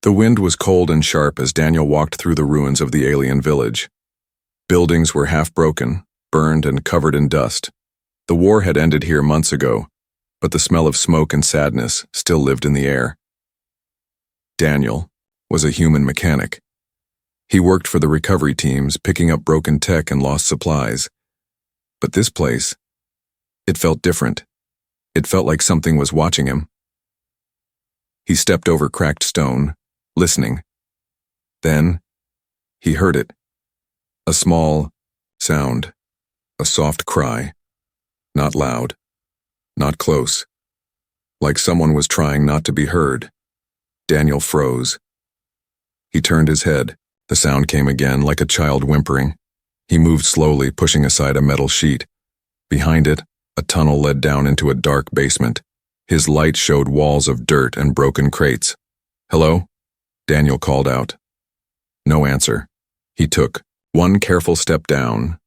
The wind was cold and sharp as Daniel walked through the ruins of the alien village. Buildings were half broken, burned and covered in dust. The war had ended here months ago, but the smell of smoke and sadness still lived in the air. Daniel was a human mechanic. He worked for the recovery teams, picking up broken tech and lost supplies. But this place, it felt different. It felt like something was watching him. He stepped over cracked stone, listening. Then, he heard it. A small sound, a soft cry. Not loud, not close. Like someone was trying not to be heard. Daniel froze. He turned his head. The sound came again, like a child whimpering. He moved slowly, pushing aside a metal sheet. Behind it, a tunnel led down into a dark basement. His light showed walls of dirt and broken crates. "Hello?" Daniel called out. No answer. He took one careful step down,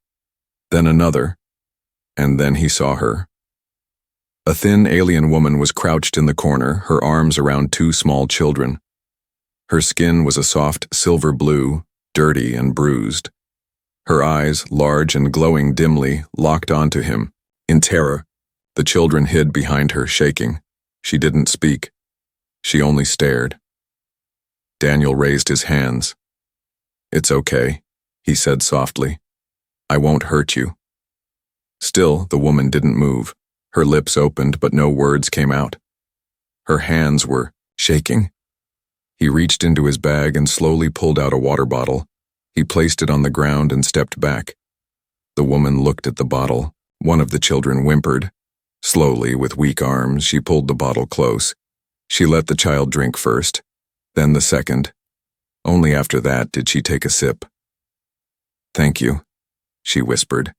then another, and then he saw her. A thin alien woman was crouched in the corner, her arms around two small children. Her skin was a soft silver blue, dirty and bruised. Her eyes, large and glowing dimly, locked onto him. In terror, the children hid behind her, shaking. She didn't speak. She only stared. Daniel raised his hands. "It's okay," he said softly. "I won't hurt you." Still, the woman didn't move. Her lips opened, but no words came out. Her hands were shaking. He reached into his bag and slowly pulled out a water bottle. He placed it on the ground and stepped back. The woman looked at the bottle. One of the children whimpered. Slowly, with weak arms, she pulled the bottle close. She let the child drink first, then the second. Only after that did she take a sip. "Thank you," she whispered.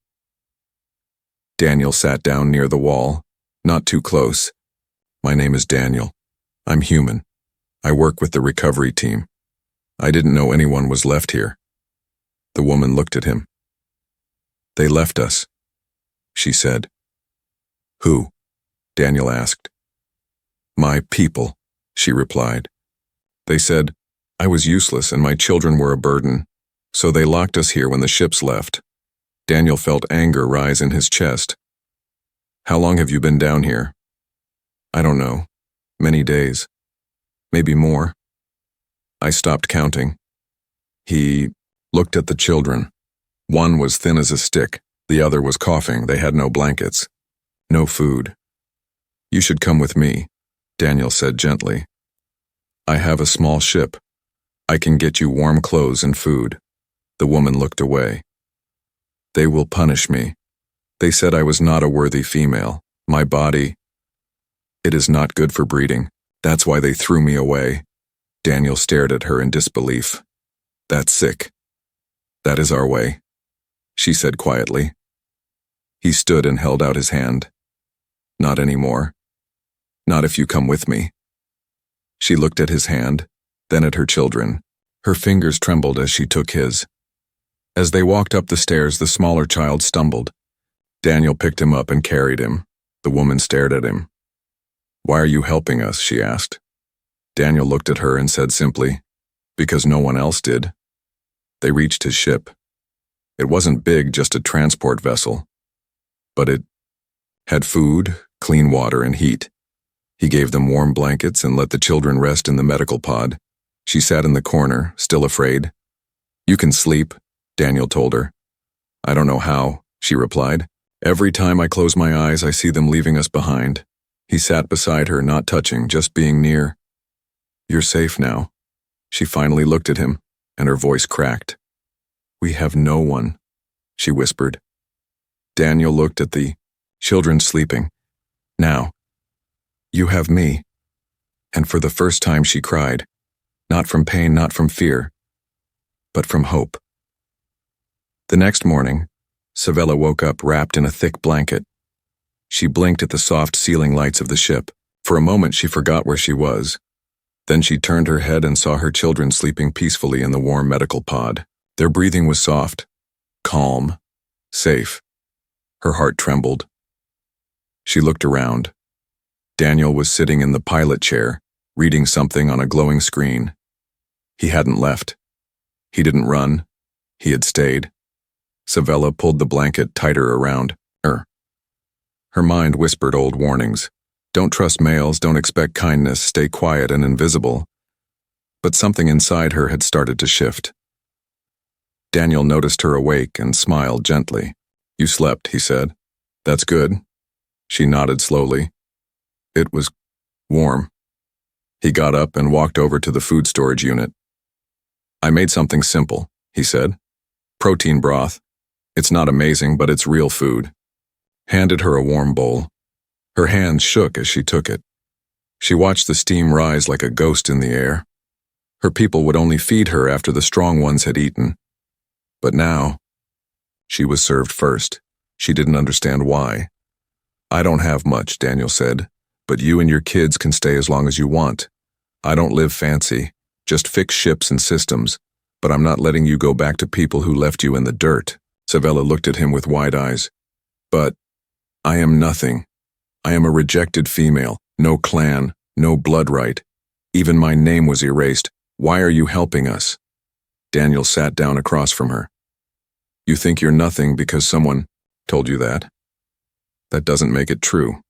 Daniel sat down near the wall, not too close. "My name is Daniel. I'm human. I work with the recovery team. I didn't know anyone was left here." The woman looked at him. "They left us," she said. "Who?" Daniel asked. "My people," she replied. "They said I was useless and my children were a burden, so they locked us here when the ships left." Daniel felt anger rise in his chest. "How long have you been down here?" "I don't know. Many days. Maybe more." I stopped counting. He looked at the children. One was thin as a stick. The other was coughing. They had no blankets. No food. "You should come with me," Daniel said gently. "I have a small ship. I can get you warm clothes and food." The woman looked away. "They will punish me. They said I was not a worthy female. My body, it is not good for breeding. That's why they threw me away." Daniel stared at her in disbelief. "That's sick." "That is our way," she said quietly. He stood and held out his hand. "Not anymore. Not if you come with me." She looked at his hand, then at her children. Her fingers trembled as she took his. As they walked up the stairs, the smaller child stumbled. Daniel picked him up and carried him. The woman stared at him. "Why are you helping us?" she asked. Daniel looked at her and said simply, "Because no one else did." They reached his ship. It wasn't big, just a transport vessel. But it had food, clean water, and heat. He gave them warm blankets and let the children rest in the medical pod. She sat in the corner, still afraid. "You can sleep," Daniel told her. "I don't know how," she replied. "Every time I close my eyes, I see them leaving us behind." He sat beside her, not touching, just being near. "You're safe now." She finally looked at him, and her voice cracked. "We have no one," she whispered. Daniel looked at the children sleeping. "Now, you have me." And for the first time she cried, not from pain, not from fear, but from hope. The next morning, Savella woke up wrapped in a thick blanket. She blinked at the soft ceiling lights of the ship. For a moment she forgot where she was. Then she turned her head and saw her children sleeping peacefully in the warm medical pod. Their breathing was soft, calm, safe. Her heart trembled. She looked around. Daniel was sitting in the pilot chair, reading something on a glowing screen. He hadn't left. He didn't run. He had stayed. Savella pulled the blanket tighter around her. Her mind whispered old warnings. Don't trust males, don't expect kindness, stay quiet and invisible. But something inside her had started to shift. Daniel noticed her awake and smiled gently. You slept, he said. That's good. She nodded slowly. It was warm. He got up and walked over to the food storage unit. I made something simple, he said. Protein broth. It's not amazing, but it's real food. Handed her a warm bowl. Her hands shook as she took it. She watched the steam rise like a ghost in the air. Her people would only feed her after the strong ones had eaten. But now, she was served first. She didn't understand why. I don't have much, Daniel said, but you and your kids can stay as long as you want. I don't live fancy, just fix ships and systems, but I'm not letting you go back to people who left you in the dirt. Savella looked at him with wide eyes. But I am nothing. I am a rejected female, no clan, no blood right. Even my name was erased. Why are you helping us? Daniel sat down across from her. You think you're nothing because someone told you that? That doesn't make it true.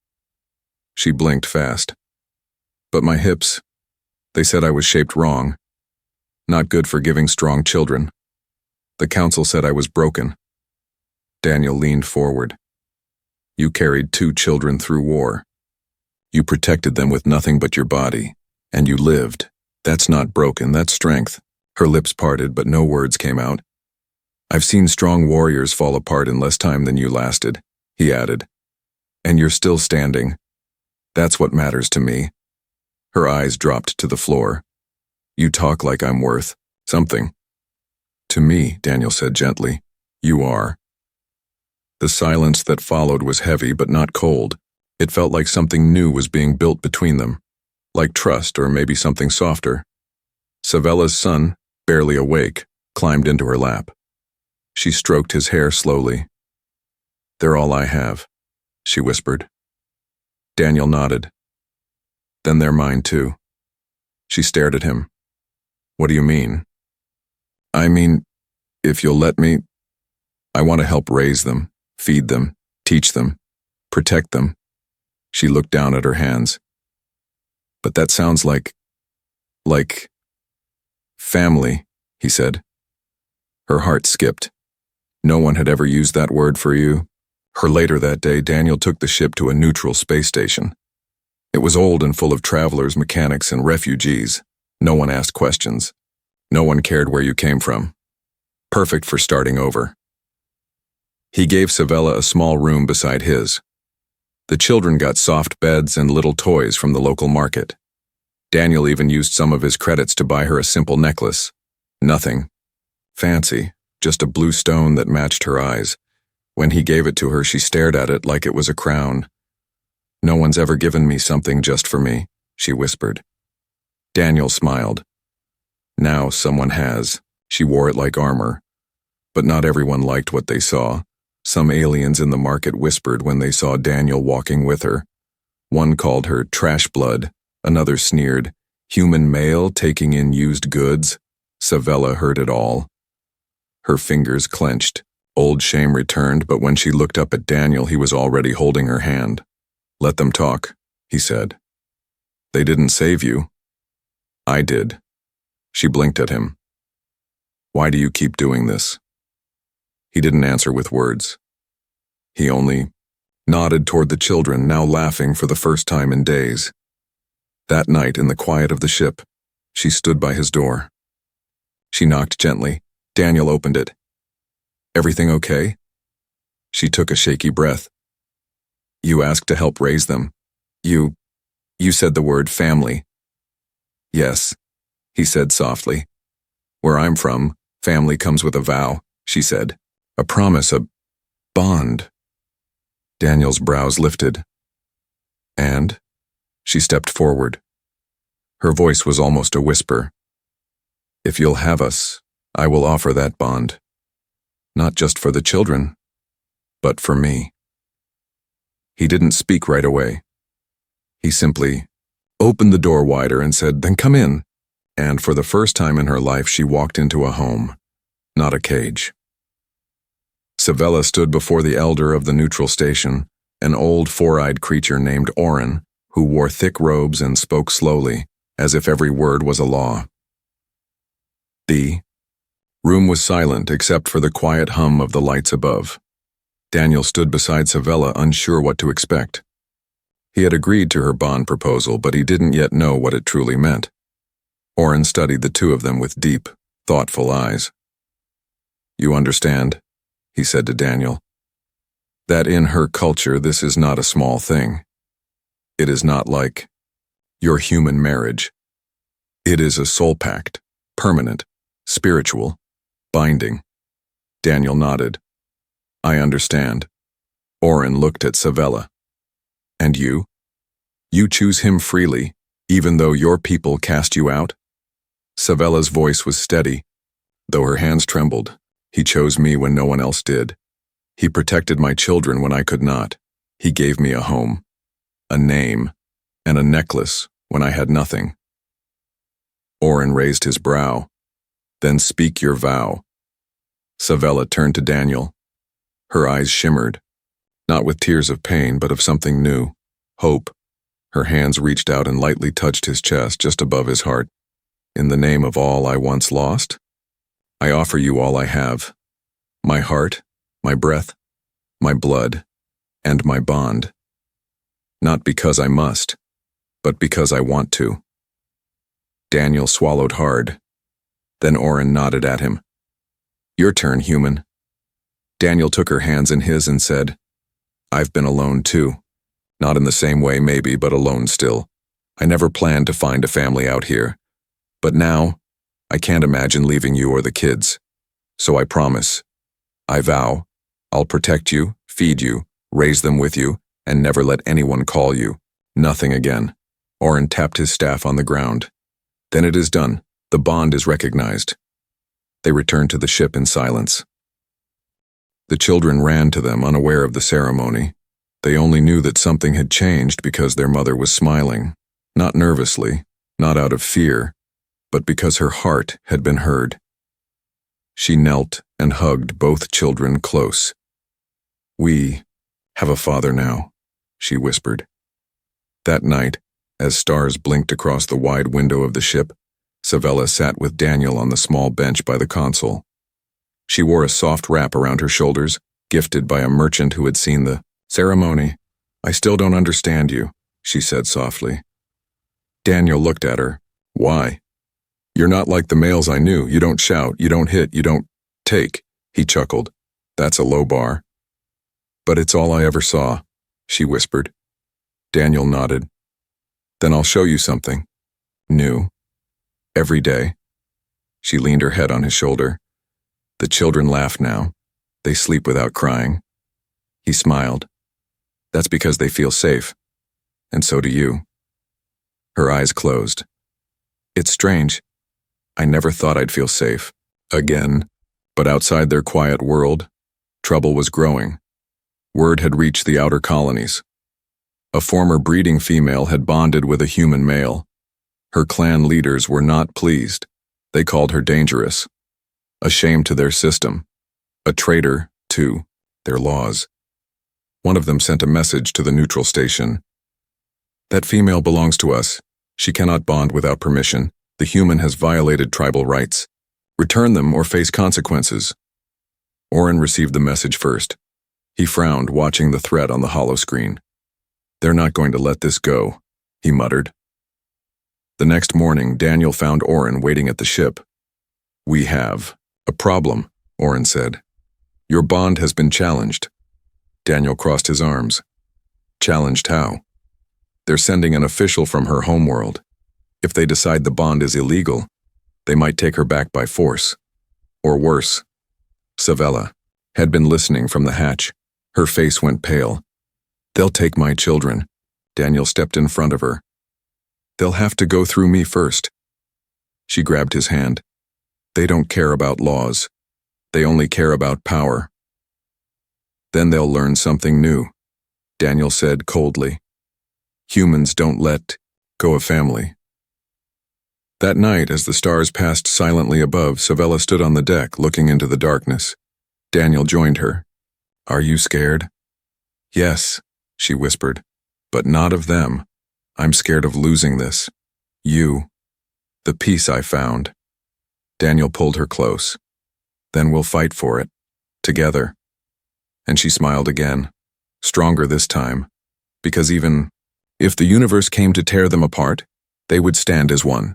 She blinked fast. But my hips, they said I was shaped wrong. Not good for giving strong children. The council said I was broken. Daniel leaned forward. You carried 2 children through war. You protected them with nothing but your body. And you lived. That's not broken, that's strength. Her lips parted, but no words came out. I've seen strong warriors fall apart in less time than you lasted, he added. And you're still standing. That's what matters to me. Her eyes dropped to the floor. You talk like I'm worth something. To me, Daniel said gently, you are. The silence that followed was heavy but not cold. It felt like something new was being built between them. Like trust or maybe something softer. Savella's son, barely awake, climbed into her lap. She stroked his hair slowly. They're all I have, she whispered. Daniel nodded. Then they're mine too. She stared at him. What do you mean? I mean, if you'll let me, I want to help raise them, feed them, teach them, protect them. She looked down at her hands. But that sounds like family, he said. Her heart skipped. No one had ever used that word for you. Later that day, Daniel took the ship to a neutral space station. It was old and full of travelers, mechanics, and refugees. No one asked questions. No one cared where you came from. Perfect for starting over. He gave Savella a small room beside his. The children got soft beds and little toys from the local market. Daniel even used some of his credits to buy her a simple necklace. Nothing fancy, just a blue stone that matched her eyes. When he gave it to her, she stared at it like it was a crown. No one's ever given me something just for me, she whispered. Daniel smiled. Now someone has. She wore it like armor. But not everyone liked what they saw. Some aliens in the market whispered when they saw Daniel walking with her. One called her trash blood. Another sneered, human male taking in used goods. Savella heard it all. Her fingers clenched. Old shame returned, but when she looked up at Daniel, he was already holding her hand. Let them talk, he said. They didn't save you. I did. She blinked at him. Why do you keep doing this? He didn't answer with words. He only nodded toward the children, now laughing for the first time in days. That night, in the quiet of the ship, she stood by his door. She knocked gently. Daniel opened it. Everything okay? She took a shaky breath. You asked to help raise them. You said the word family. Yes, he said softly. Where I'm from, family comes with a vow, she said. A promise, a bond. Daniel's brows lifted. And? She stepped forward. Her voice was almost a whisper. If you'll have us, I will offer that bond. Not just for the children, but for me. He didn't speak right away. He simply opened the door wider and said, Then come in. And for the first time in her life, she walked into a home, not a cage. Savella stood before the elder of the neutral station, an old four-eyed creature named Oren, who wore thick robes and spoke slowly, as if every word was a law. The room was silent except for the quiet hum of the lights above. Daniel stood beside Savella, unsure what to expect. He had agreed to her bond proposal, but he didn't yet know what it truly meant. Oren studied the two of them with deep, thoughtful eyes. "You understand," he said to Daniel, "that in her culture this is not a small thing. It is not like your human marriage. It is a soul pact, permanent, spiritual, binding." Daniel nodded. "I understand." Oren looked at Savella. "And you? You choose him freely, even though your people cast you out?" Savella's voice was steady, though her hands trembled. "He chose me when no one else did. He protected my children when I could not. He gave me a home, a name, and a necklace when I had nothing." Oren raised his brow. "Then speak your vow." Savella turned to Daniel. Her eyes shimmered, not with tears of pain, but of something new, hope. Her hands reached out and lightly touched his chest, just above his heart. "In the name of all I once lost, I offer you all I have, my heart, my breath, my blood, and my bond. Not because I must, but because I want to." Daniel swallowed hard. Then Oren nodded at him. "Your turn, human." Daniel took her hands in his and said, "I've been alone too. Not in the same way maybe, but alone still. I never planned to find a family out here. But now, I can't imagine leaving you or the kids. So I promise, I vow, I'll protect you, feed you, raise them with you, and never let anyone call you. Nothing again." Oren tapped his staff on the ground. "Then it is done. The bond is recognized." They returned to the ship in silence. The children ran to them, unaware of the ceremony. They only knew that something had changed because their mother was smiling, not nervously, not out of fear, but because her heart had been heard. She knelt and hugged both children close. "We have a father now," she whispered. That night, as stars blinked across the wide window of the ship, Savella sat with Daniel on the small bench by the console. She wore a soft wrap around her shoulders, gifted by a merchant who had seen the ceremony. "I still don't understand you," she said softly. Daniel looked at her. "Why? You're not like the males I knew. You don't shout, you don't hit, you don't take." He chuckled. "That's a low bar." "But it's all I ever saw," she whispered. Daniel nodded. "Then I'll show you something. New. Every day." She leaned her head on his shoulder. "The children laugh now. They sleep without crying." He smiled. "That's because they feel safe. And so do you." Her eyes closed. "It's strange. I never thought I'd feel safe. Again. But outside their quiet world, trouble was growing. Word had reached the outer colonies. A former breeding female had bonded with a human male. Her clan leaders were not pleased. They called her dangerous. A shame to their system. A traitor to their laws. One of them sent a message to the neutral station. "That female belongs to us. She cannot bond without permission. The human has violated tribal rights. Return them or face consequences." Oren received the message first. He frowned, watching the threat on the hollow screen. "They're not going to let this go," he muttered. The next morning, Daniel found Oren waiting at the ship. "We have a problem," Oren said. "Your bond has been challenged." Daniel crossed his arms. "Challenged how?" "They're sending an official from her homeworld. If they decide the bond is illegal, they might take her back by force. Or worse." Savella had been listening from the hatch. Her face went pale. "They'll take my children." Daniel stepped in front of her. "They'll have to go through me first." She grabbed his hand. "They don't care about laws. They only care about power." "Then they'll learn something new," Daniel said coldly. "Humans don't let go of family." That night, as the stars passed silently above, Savella stood on the deck, looking into the darkness. Daniel joined her. "Are you scared?" "Yes," she whispered, "but not of them. I'm scared of losing this. You. The peace I found." Daniel pulled her close. "Then we'll fight for it. Together." And she smiled again, stronger this time, because even if the universe came to tear them apart, they would stand as one.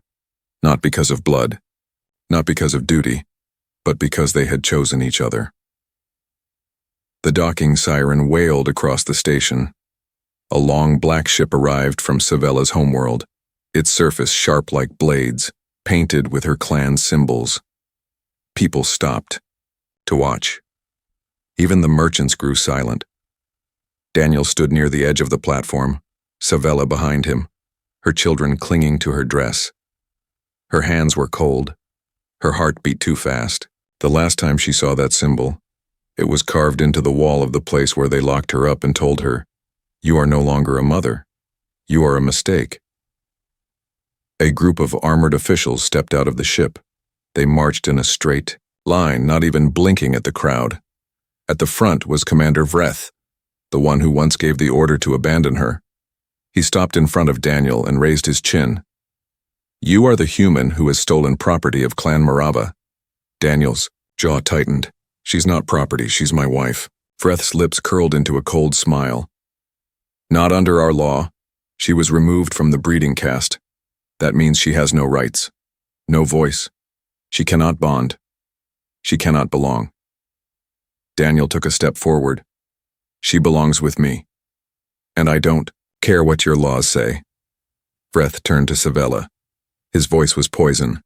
Not because of blood, not because of duty, but because they had chosen each other. The docking siren wailed across the station. A long black ship arrived from Savella's homeworld, its surface sharp like blades, painted with her clan's symbols. People stopped to watch. Even the merchants grew silent. Daniel stood near the edge of the platform, Savella behind him, her children clinging to her dress. Her hands were cold. Her heart beat too fast. The last time she saw that symbol, it was carved into the wall of the place where they locked her up and told her, "You are no longer a mother. You are a mistake." A group of armored officials stepped out of the ship. They marched in a straight line, not even blinking at the crowd. At the front was Commander Vreth, the one who once gave the order to abandon her. He stopped in front of Daniel and raised his chin. "You are the human who has stolen property of Clan Marava." Daniel's jaw tightened. "She's not property, she's my wife." Vreth's lips curled into a cold smile. "Not under our law. She was removed from the breeding caste. That means she has no rights, no voice. She cannot bond. She cannot belong." Daniel took a step forward. "She belongs with me. And I don't care what your laws say." Vreth turned to Savella. His voice was poison.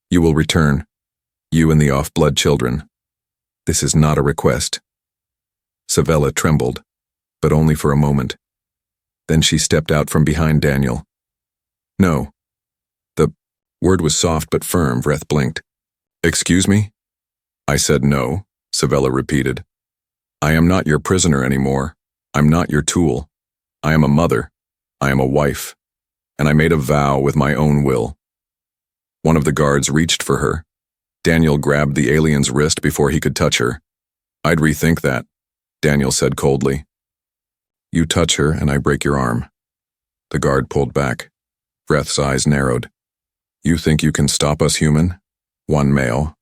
"You will return, you and the off-blood children. This is not a request." Savella trembled, but only for a moment. Then she stepped out from behind Daniel. "No." The word was soft but firm. Vreth blinked. "Excuse me?" "I said no," Savella repeated. "I am not your prisoner anymore. I'm not your tool. I am a mother. I am a wife. And I made a vow with my own will." One of the guards reached for her. Daniel grabbed the alien's wrist before he could touch her. "I'd rethink that," Daniel said coldly. "You touch her and I break your arm." The guard pulled back. Vreth's eyes narrowed. "You think you can stop us, human? One male?"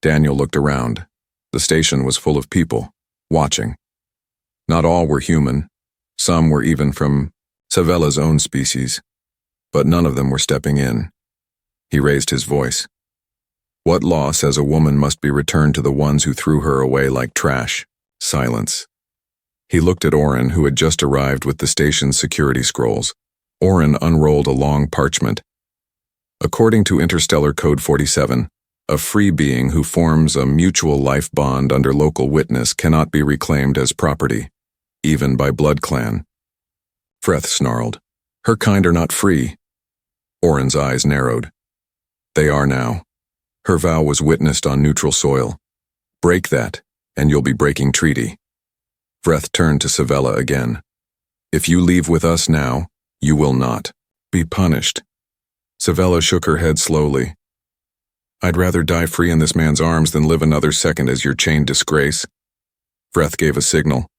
Daniel looked around. The station was full of people, watching. Not all were human. Some were even from Savella's own species, but none of them were stepping in. He raised his voice. "What law says a woman must be returned to the ones who threw her away like trash?" Silence. He looked at Oren, who had just arrived with the station's security scrolls. Oren unrolled a long parchment. "According to Interstellar Code 47, a free being who forms a mutual life bond under local witness cannot be reclaimed as property, even by blood clan." Vreth snarled. "Her kind are not free." Oren's eyes narrowed. "They are now. Her vow was witnessed on neutral soil. Break that, and you'll be breaking treaty." Vreth turned to Savella again. "If you leave with us now, you will not be punished." Savella shook her head slowly. "I'd rather die free in this man's arms than live another second as your chained disgrace." Vreth gave a signal.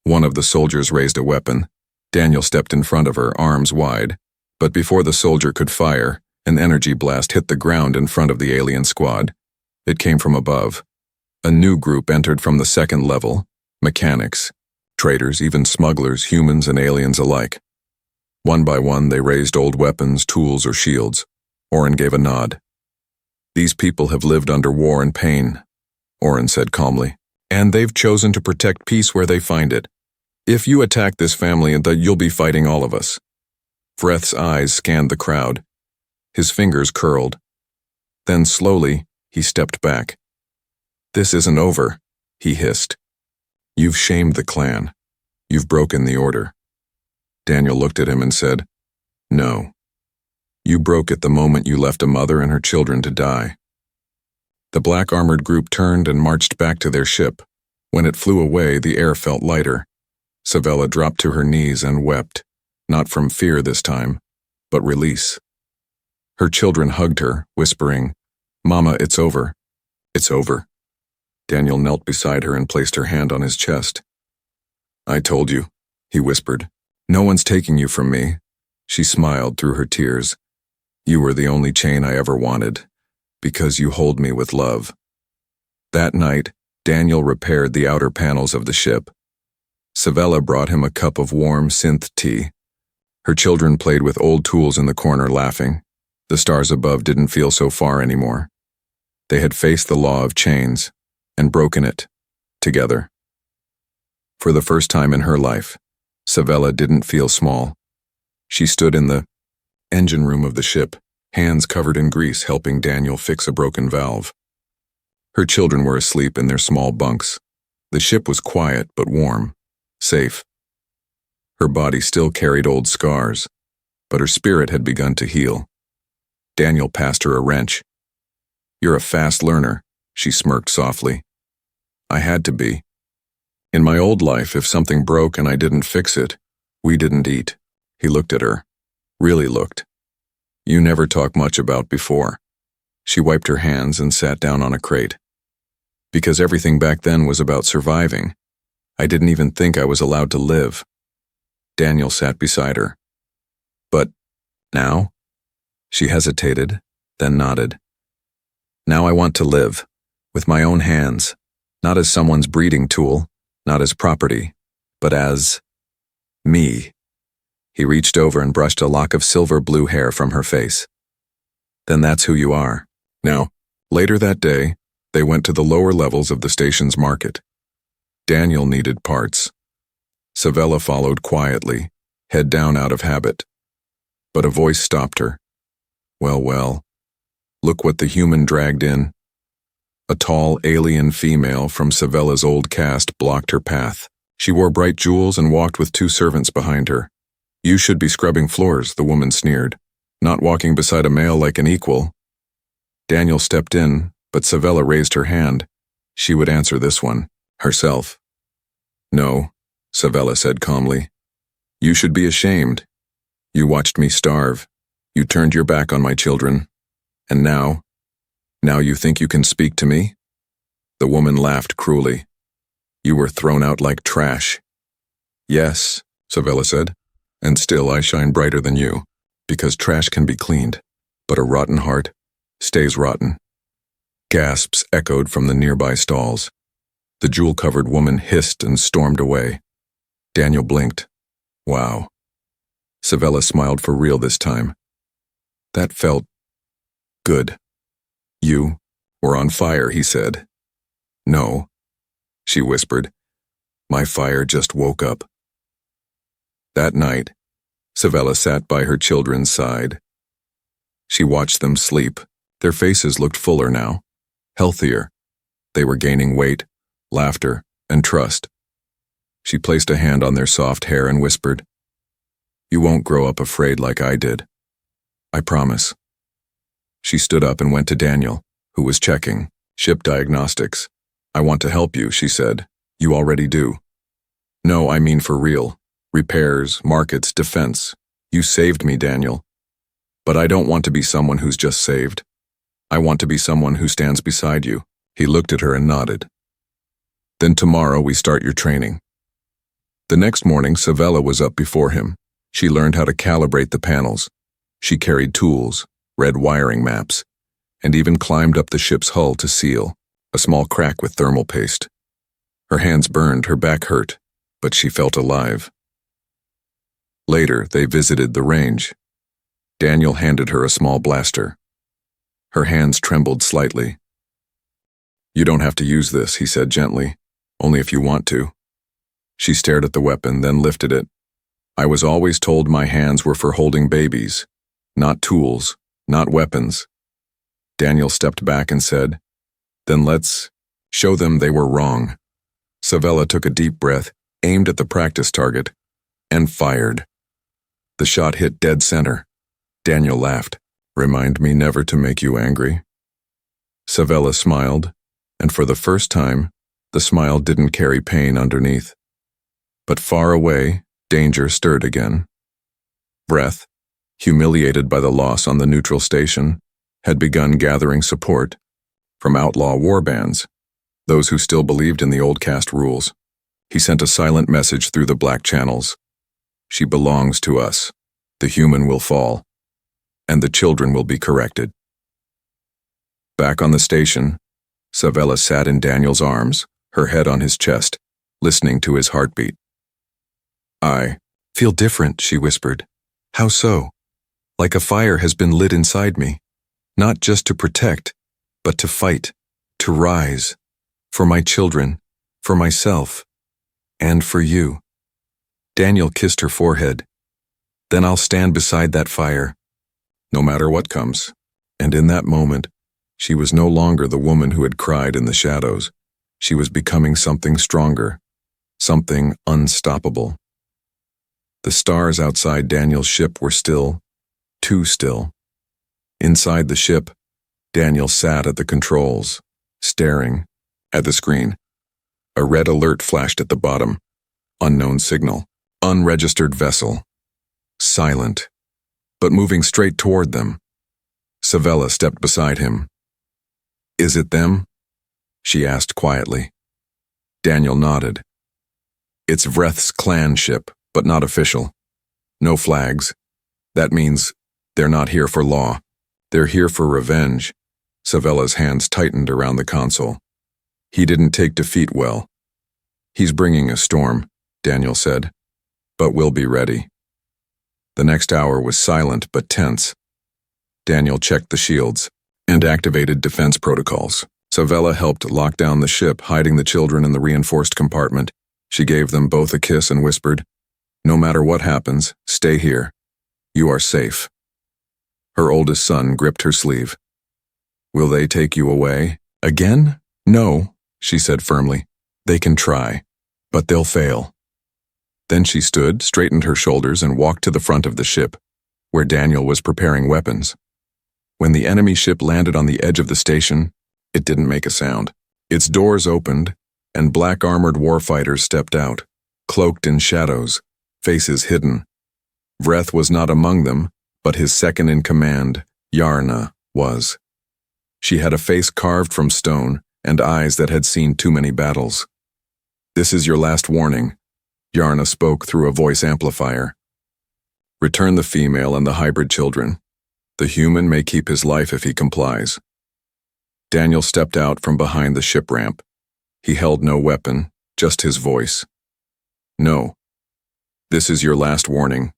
One of the soldiers raised a weapon. Daniel stepped in front of her, arms wide, but before the soldier could fire, an energy blast hit the ground in front of the alien squad. It came from above. A new group entered from the second level, mechanics, traders, even smugglers, humans and aliens alike. One by one, they raised old weapons, tools, or shields. Oren gave a nod. "These people have lived under war and pain," Oren said calmly, "and they've chosen to protect peace where they find it. If you attack this family, you'll be fighting all of us." Vreth's eyes scanned the crowd. His fingers curled. Then slowly, he stepped back. "This isn't over," he hissed. "You've shamed the clan. You've broken the order." Daniel looked at him and said, "No. You broke it the moment you left a mother and her children to die." The black armored group turned and marched back to their ship. When it flew away, the air felt lighter. Savella dropped to her knees and wept, not from fear this time, but release. Her children hugged her, whispering, "Mama, it's over. It's over." Daniel knelt beside her and placed her hand on his chest. "I told you," he whispered. "No one's taking you from me." She smiled through her tears. "You were the only chain I ever wanted, because you hold me with love." That night, Daniel repaired the outer panels of the ship. Savella brought him a cup of warm synth tea. Her children played with old tools in the corner, laughing. The stars above didn't feel so far anymore. They had faced the law of chains and broken it together. For the first time in her life, Savella didn't feel small. She stood in the engine room of the ship, hands covered in grease, helping Daniel fix a broken valve. Her children were asleep in their small bunks. The ship was quiet but warm, safe. Her body still carried old scars, but her spirit had begun to heal. Daniel passed her a wrench. "You're a fast learner," she smirked softly. "I had to be. In my old life, if something broke and I didn't fix it, we didn't eat." He looked at her. Really looked. "You never talk much about before." She wiped her hands and sat down on a crate. "Because everything back then was about surviving. I didn't even think I was allowed to live." Daniel sat beside her. "But now?" She hesitated, then nodded. "Now I want to live, with my own hands, not as someone's breeding tool, not as property, but as me." He reached over and brushed a lock of silver-blue hair from her face. "Then that's who you are." Now, later that day, they went to the lower levels of the station's market. Daniel needed parts. Savella followed quietly, head down out of habit. But a voice stopped her. Well, look what the human dragged in. A tall, alien female from Savella's old caste blocked her path. She wore bright jewels and walked with 2 servants behind her. "You should be scrubbing floors," the woman sneered, "not walking beside a male like an equal." Daniel stepped in, but Savella raised her hand. She would answer this one, herself. "No," Savella said calmly. "You should be ashamed. You watched me starve. You turned your back on my children. And now you think you can speak to me?" The woman laughed cruelly. "You were thrown out like trash." "Yes," Savella said, "and still I shine brighter than you, because trash can be cleaned, but a rotten heart stays rotten." Gasps echoed from the nearby stalls. The jewel-covered woman hissed and stormed away. Daniel blinked. Wow. Savella smiled for real this time. That felt good. "You were on fire," he said. "No," she whispered. "My fire just woke up." That night, Savella sat by her children's side. She watched them sleep. Their faces looked fuller now, healthier. They were gaining weight, laughter, and trust. She placed a hand on their soft hair and whispered, "You won't grow up afraid like I did. I promise." She stood up and went to Daniel, who was checking ship diagnostics. "I want to help you," she said. "You already do." "No, I mean for real. Repairs, markets, defense. You saved me, Daniel. But I don't want to be someone who's just saved. I want to be someone who stands beside you." He looked at her and nodded. "Then tomorrow we start your training." The next morning, Savella was up before him. She learned how to calibrate the panels. She carried tools, read wiring maps, and even climbed up the ship's hull to seal a small crack with thermal paste. Her hands burned, her back hurt, but she felt alive. Later, they visited the range. Daniel handed her a small blaster. Her hands trembled slightly. "You don't have to use this," he said gently, "only if you want to." She stared at the weapon, then lifted it. "I was always told my hands were for holding babies, not tools, not weapons." Daniel stepped back and said, "Then let's show them they were wrong." Savella took a deep breath, aimed at the practice target, and fired. The shot hit dead center. Daniel laughed. "Remind me never to make you angry." Savella smiled, and for the first time, the smile didn't carry pain underneath. But far away, danger stirred again. Breath, humiliated by the loss on the neutral station, had begun gathering support from outlaw warbands, those who still believed in the old caste rules. He sent a silent message through the black channels. She belongs to us. The human will fall, and the children will be corrected. Back on the station, Savella sat in Daniel's arms, her head on his chest, listening to his heartbeat. "I feel different," she whispered. "How so?" "Like a fire has been lit inside me, not just to protect, but to fight, to rise, for my children, for myself, and for you." Daniel kissed her forehead. "Then I'll stand beside that fire, no matter what comes." And in that moment, she was no longer the woman who had cried in the shadows. She was becoming something stronger, something unstoppable. The stars outside Daniel's ship were still, too still. Inside the ship, Daniel sat at the controls, staring at the screen. A red alert flashed at the bottom. Unknown signal. Unregistered vessel. Silent, but moving straight toward them. Savella stepped beside him. "Is it them?" she asked quietly. Daniel nodded. "It's Vreth's clan ship, but not official. No flags. That means they're not here for law. They're here for revenge." Savella's hands tightened around the console. "He didn't take defeat well." "He's bringing a storm," Daniel said, "but we'll be ready." The next hour was silent but tense. Daniel checked the shields and activated defense protocols. Savella helped lock down the ship, hiding the children in the reinforced compartment. She gave them both a kiss and whispered, "No matter what happens, stay here. You are safe." Her oldest son gripped her sleeve. "Will they take you away? Again?" "No," she said firmly. "They can try, but they'll fail." Then she stood, straightened her shoulders, and walked to the front of the ship, where Daniel was preparing weapons. When the enemy ship landed on the edge of the station, it didn't make a sound. Its doors opened, and black-armored warfighters stepped out, cloaked in shadows, faces hidden. Vreth was not among them, but his second-in-command, Yarna, was. She had a face carved from stone and eyes that had seen too many battles. "This is your last warning," Yarna spoke through a voice amplifier. "Return the female and the hybrid children. The human may keep his life if he complies." Daniel stepped out from behind the ship ramp. He held no weapon, just his voice. "No. This is your last warning.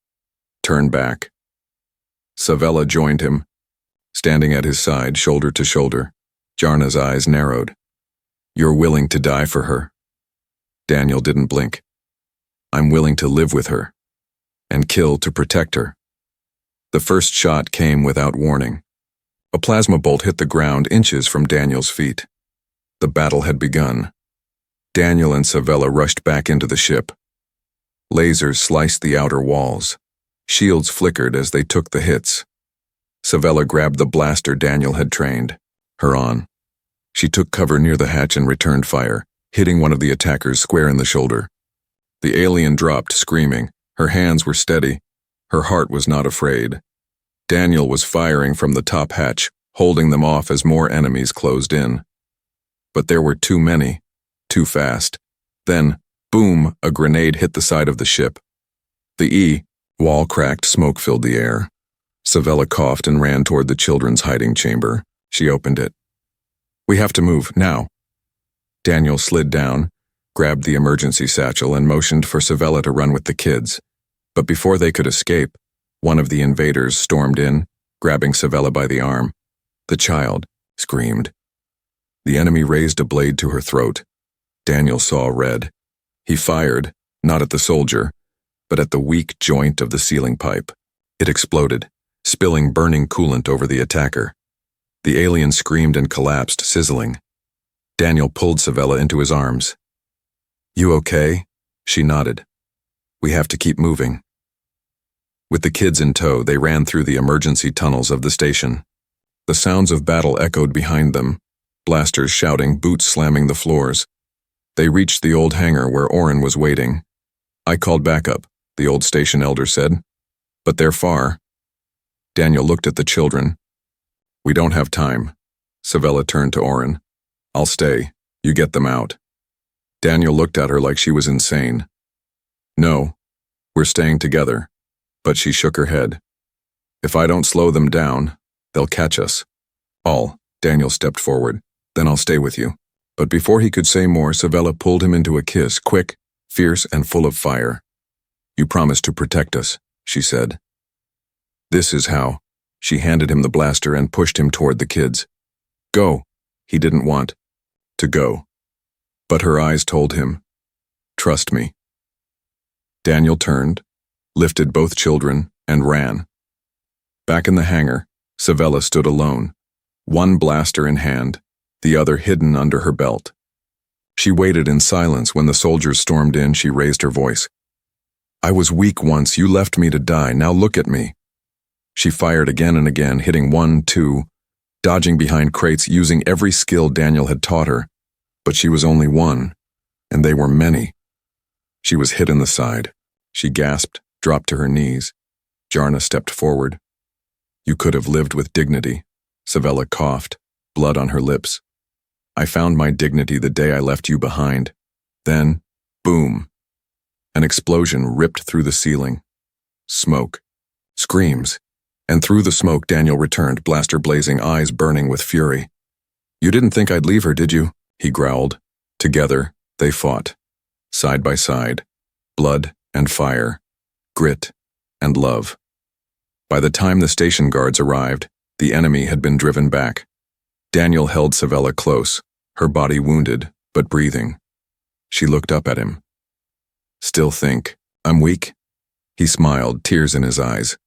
Turn back." Savella joined him, standing at his side, shoulder to shoulder. Yarna's eyes narrowed. "You're willing to die for her?" Daniel didn't blink. "I'm willing to live with her, and kill to protect her." The first shot came without warning. A plasma bolt hit the ground inches from Daniel's feet. The battle had begun. Daniel and Savella rushed back into the ship. Lasers sliced the outer walls. Shields flickered as they took the hits. Savella grabbed the blaster Daniel had trained. Her on. She took cover near the hatch and returned fire, hitting one of the attackers square in the shoulder. The alien dropped, screaming. Her hands were steady. Her heart was not afraid. Daniel was firing from the top hatch, holding them off as more enemies closed in. But there were too many, too fast. Then, boom, a grenade hit the side of the ship. The wall cracked, smoke filled the air. Savella coughed and ran toward the children's hiding chamber. She opened it. "We have to move, now." Daniel slid down, grabbed the emergency satchel, and motioned for Savella to run with the kids. But before they could escape, one of the invaders stormed in, grabbing Savella by the arm. The child screamed. The enemy raised a blade to her throat. Daniel saw red. He fired, not at the soldier, but at the weak joint of the ceiling pipe. It exploded, spilling burning coolant over the attacker. The alien screamed and collapsed, sizzling. Daniel pulled Savella into his arms. "You okay?" She nodded. "We have to keep moving." With the kids in tow, they ran through the emergency tunnels of the station. The sounds of battle echoed behind them, blasters shouting, boots slamming the floors. They reached the old hangar where Oren was waiting. "I called backup," the old station elder said. "But they're far." Daniel looked at the children. We don't have time. Savella turned to Oren. I'll stay. You get them out. Daniel looked at her like she was insane. No, we're staying together. But she shook her head. If I don't slow them down, they'll catch us. Daniel stepped forward. Then I'll stay with you. But before he could say more, Savella pulled him into a kiss, quick, fierce, and full of fire. You promised to protect us, she said. This is how. She handed him the blaster and pushed him toward the kids. Go. He didn't want to go. But her eyes told him, trust me. Daniel turned, lifted both children, and ran. Back in the hangar, Savella stood alone, one blaster in hand, the other hidden under her belt. She waited in silence. When the soldiers stormed in, she raised her voice. I was weak once, you left me to die, now look at me. She fired again and again, hitting 1, 2, dodging behind crates, using every skill Daniel had taught her. But she was only one, and they were many. She was hit in the side. She gasped, dropped to her knees. Jarna stepped forward. You could have lived with dignity. Savella coughed, blood on her lips. I found my dignity the day I left you behind. Then, boom. An explosion ripped through the ceiling. Smoke. Screams. And through the smoke Daniel returned, blaster blazing, eyes burning with fury. You didn't think I'd leave her, did you? He growled. Together, they fought. Side by side. Blood and fire. Grit and love. By the time the station guards arrived, the enemy had been driven back. Daniel held Savella close, her body wounded, but breathing. She looked up at him. Still think I'm weak? He smiled, tears in his eyes.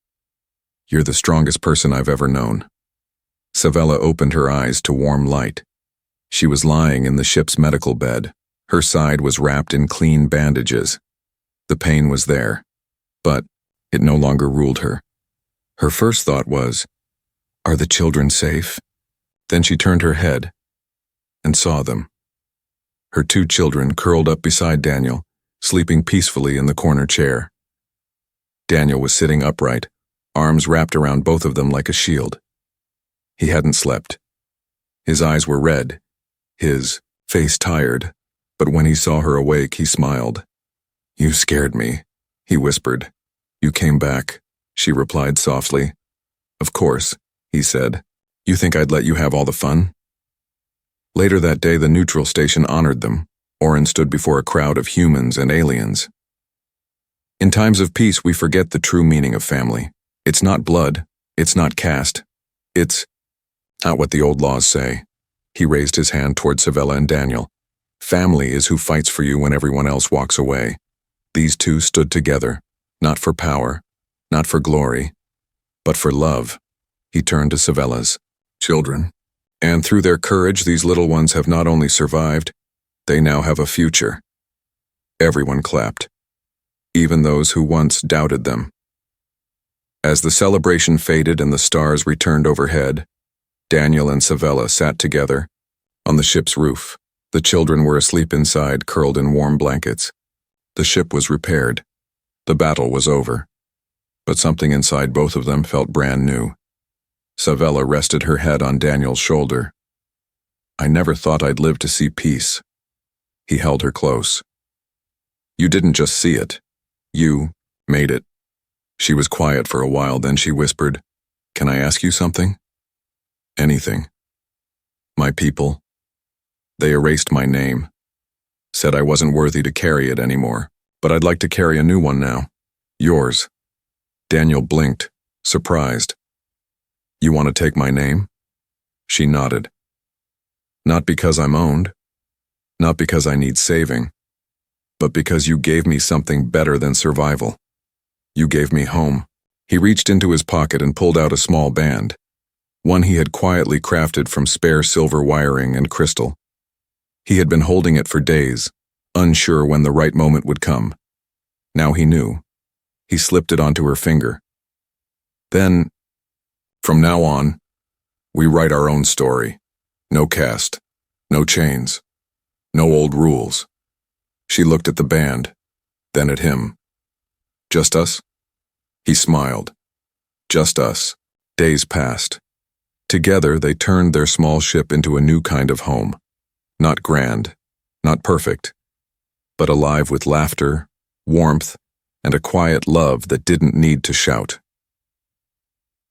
You're the strongest person I've ever known. Savella opened her eyes to warm light. She was lying in the ship's medical bed. Her side was wrapped in clean bandages. The pain was there, but it no longer ruled her. Her first thought was, are the children safe? Then she turned her head and saw them. Her 2 children curled up beside Daniel, sleeping peacefully in the corner chair. Daniel was sitting upright, arms wrapped around both of them like a shield. He hadn't slept. His eyes were red, his face tired, but when he saw her awake, he smiled. You scared me, he whispered. You came back, she replied softly. Of course, he said. You think I'd let you have all the fun? Later that day, the neutral station honored them. Oren stood before a crowd of humans and aliens. In times of peace, we forget the true meaning of family. It's not blood. It's not caste. It's not what the old laws say. He raised his hand toward Savella and Daniel. Family is who fights for you when everyone else walks away. These 2 stood together, not for power, not for glory, but for love. He turned to Savella's children. And through their courage, these little ones have not only survived, they now have a future. Everyone clapped, even those who once doubted them. As the celebration faded and the stars returned overhead, Daniel and Savella sat together on the ship's roof. The children were asleep inside, curled in warm blankets. The ship was repaired. The battle was over. But something inside both of them felt brand new. Savella rested her head on Daniel's shoulder. I never thought I'd live to see peace. He held her close. You didn't just see it. You made it. She was quiet for a while, then she whispered, Can I ask you something? Anything. My people. They erased my name. Said I wasn't worthy to carry it anymore, but I'd like to carry a new one now. Yours. Daniel blinked, surprised. You want to take my name? She nodded. Not because I'm owned, not because I need saving, but because you gave me something better than survival. You gave me home. He reached into his pocket and pulled out a small band, one he had quietly crafted from spare silver wiring and crystal. He had been holding it for days, unsure when the right moment would come. Now he knew. He slipped it onto her finger. Then, from now on, we write our own story. No caste, no chains, no old rules. She looked at the band, then at him. Just us? He smiled. Just us. Days passed. Together, they turned their small ship into a new kind of home. Not grand, not perfect, but alive with laughter, warmth, and a quiet love that didn't need to shout.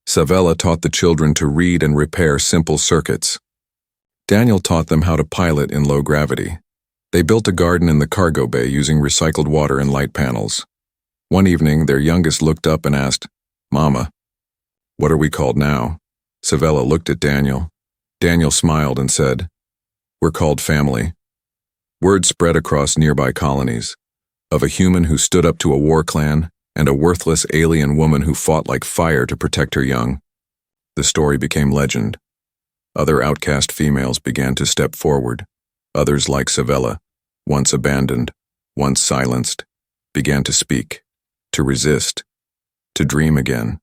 Savella taught the children to read and repair simple circuits. Daniel taught them how to pilot in low gravity. They built a garden in the cargo bay using recycled water and light panels. One evening, their youngest looked up and asked, "Mama, what are we called now?" Savella looked at Daniel. Daniel smiled and said, "We're called family." Word spread across nearby colonies of a human who stood up to a war clan and a worthless alien woman who fought like fire to protect her young. The story became legend. Other outcast females began to step forward. Others like Savella, once abandoned, once silenced, began to speak, to resist, to dream again.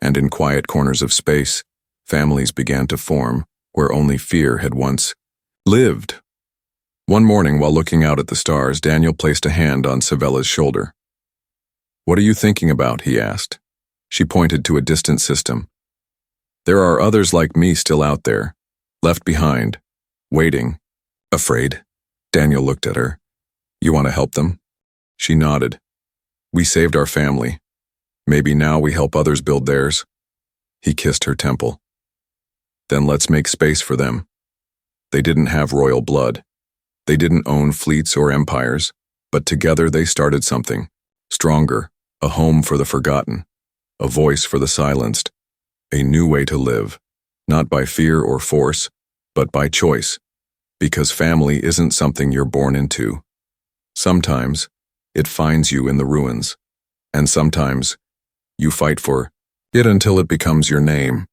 And in quiet corners of space, families began to form where only fear had once lived. One morning, while looking out at the stars, Daniel placed a hand on Savella's shoulder. "What are you thinking about?" he asked. She pointed to a distant system. "There are others like me still out there, left behind, waiting." "Afraid?" Daniel looked at her. "You want to help them?" She nodded. "We saved our family. Maybe now we help others build theirs." He kissed her temple. "Then let's make space for them." They didn't have royal blood. They didn't own fleets or empires, but together they started something stronger, a home for the forgotten, a voice for the silenced, a new way to live, not by fear or force, but by choice, because family isn't something you're born into. Sometimes it finds you in the ruins, and sometimes you fight for it until it becomes your name.